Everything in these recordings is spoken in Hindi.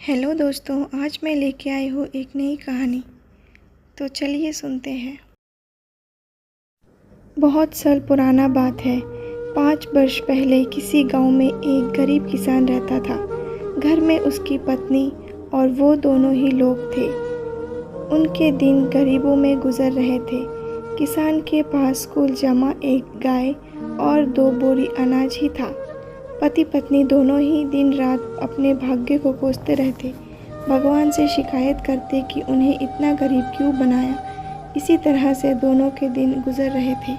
हेलो दोस्तों, आज मैं लेके आई हूँ एक नई कहानी। तो चलिए सुनते हैं। बहुत साल पुराना बात है। 5 वर्ष पहले किसी गांव में एक गरीब किसान रहता था। घर में उसकी पत्नी और वो दोनों ही लोग थे। उनके दिन गरीबों में गुजर रहे थे। किसान के पास कुल जमा एक गाय और 2 बोरी अनाज ही था। पति पत्नी दोनों ही दिन रात अपने भाग्य को कोसते रहते, भगवान से शिकायत करते कि उन्हें इतना गरीब क्यों बनाया। इसी तरह से दोनों के दिन गुजर रहे थे।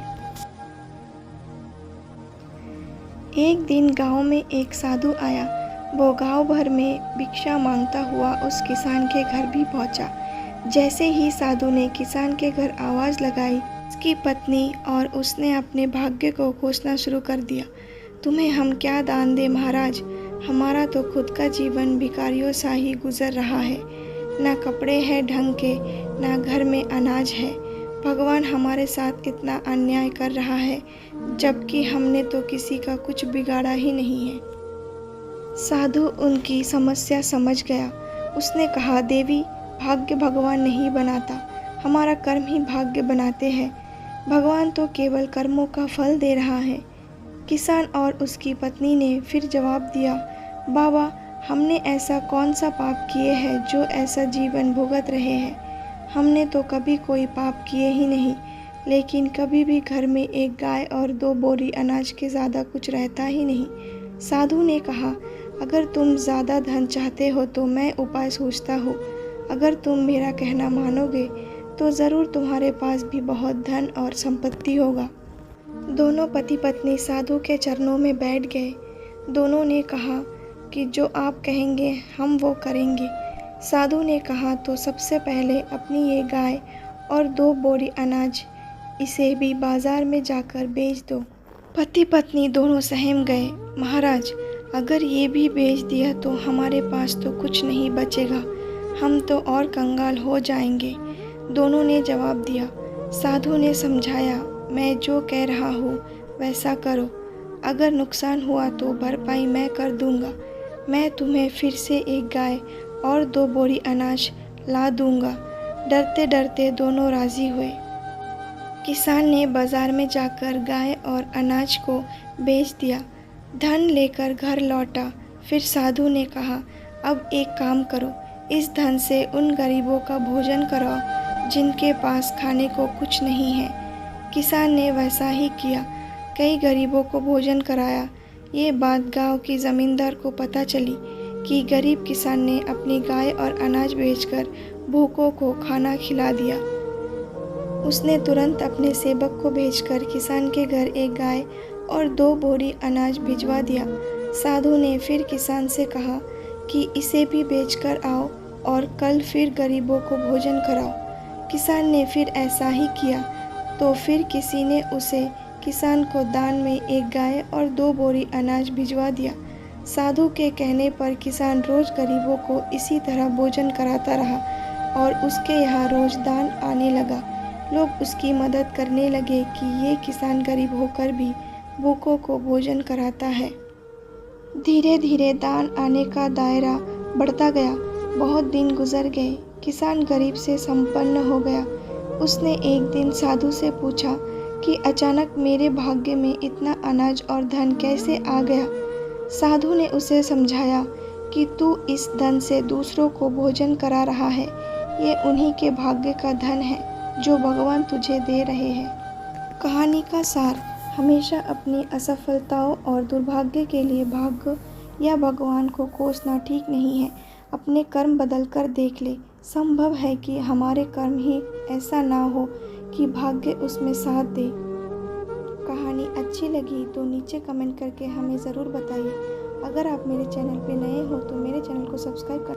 एक दिन गांव में एक साधु आया। वो गांव भर में भिक्षा मांगता हुआ उस किसान के घर भी पहुंचा। जैसे ही साधु ने किसान के घर आवाज़ लगाई, उसकी पत्नी और उसने अपने भाग्य को कोसना शुरू कर दिया। तुम्हें हम क्या दान दें महाराज, हमारा तो खुद का जीवन भिखारियों सा ही गुजर रहा है। ना कपड़े हैं ढंग के, ना घर में अनाज है। भगवान हमारे साथ इतना अन्याय कर रहा है, जबकि हमने तो किसी का कुछ बिगाड़ा ही नहीं है। साधु उनकी समस्या समझ गया। उसने कहा, देवी, भाग्य भगवान नहीं बनाता, हमारा कर्म ही भाग्य बनाते हैं। भगवान तो केवल कर्मों का फल दे रहा है। किसान और उसकी पत्नी ने फिर जवाब दिया, बाबा, हमने ऐसा कौन सा पाप किए हैं जो ऐसा जीवन भुगत रहे हैं। हमने तो कभी कोई पाप किए ही नहीं, लेकिन कभी भी घर में एक गाय और 2 बोरी अनाज के ज़्यादा कुछ रहता ही नहीं। साधु ने कहा, अगर तुम ज़्यादा धन चाहते हो तो मैं उपाय सोचता हूँ। अगर तुम मेरा कहना मानोगे तो ज़रूर तुम्हारे पास भी बहुत धन और संपत्ति होगा। दोनों पति पत्नी साधु के चरणों में बैठ गए। दोनों ने कहा कि जो आप कहेंगे हम वो करेंगे। साधु ने कहा, तो सबसे पहले अपनी ये गाय और 2 बोरी अनाज, इसे भी बाजार में जाकर बेच दो। पति पत्नी दोनों सहम गए। महाराज, अगर ये भी बेच दिया तो हमारे पास तो कुछ नहीं बचेगा, हम तो और कंगाल हो जाएंगे। दोनों ने जवाब दिया। साधु ने समझाया, मैं जो कह रहा हूँ वैसा करो। अगर नुकसान हुआ तो भरपाई मैं कर दूंगा। मैं तुम्हें फिर से एक गाय और 2 बोरी अनाज ला दूंगा। डरते डरते दोनों राजी हुए। किसान ने बाजार में जाकर गाय और अनाज को बेच दिया। धन लेकर घर लौटा। फिर साधु ने कहा, अब एक काम करो, इस धन से उन गरीबों का भोजन कराओ जिनके पास खाने को कुछ नहीं है। किसान ने वैसा ही किया, कई गरीबों को भोजन कराया। ये बात गांव की ज़मींदार को पता चली कि गरीब किसान ने अपनी गाय और अनाज बेचकर भूखों को खाना खिला दिया। उसने तुरंत अपने सेवक को भेजकर किसान के घर एक गाय और 2 बोरी अनाज भिजवा दिया। साधु ने फिर किसान से कहा कि इसे भी बेचकर आओ और कल फिर गरीबों को भोजन कराओ। किसान ने फिर ऐसा ही किया। तो फिर किसी ने उसे किसान को दान में एक गाय और 2 बोरी अनाज भिजवा दिया। साधु के कहने पर किसान रोज़ गरीबों को इसी तरह भोजन कराता रहा और उसके यहाँ रोज़ दान आने लगा। लोग उसकी मदद करने लगे कि ये किसान गरीब होकर भी भूखों को भोजन कराता है। धीरे धीरे दान आने का दायरा बढ़ता गया। बहुत दिन गुजर गए। किसान गरीब से संपन्न हो गया। उसने एक दिन साधु से पूछा कि अचानक मेरे भाग्य में इतना अनाज और धन कैसे आ गया। साधु ने उसे समझाया कि तू इस धन से दूसरों को भोजन करा रहा है। ये उन्हीं के भाग्य का धन है जो भगवान तुझे दे रहे हैं। कहानी का सार, हमेशा अपनी असफलताओं और दुर्भाग्य के लिए भाग्य या भगवान को कोसना ठीक नहीं है। अपने कर्म बदल कर देख ले। संभव है कि हमारे कर्म ही ऐसा ना हो कि भाग्य उसमें साथ दे। कहानी अच्छी लगी तो नीचे कमेंट करके हमें ज़रूर बताइए। अगर आप मेरे चैनल पे नए हो तो मेरे चैनल को सब्सक्राइब कर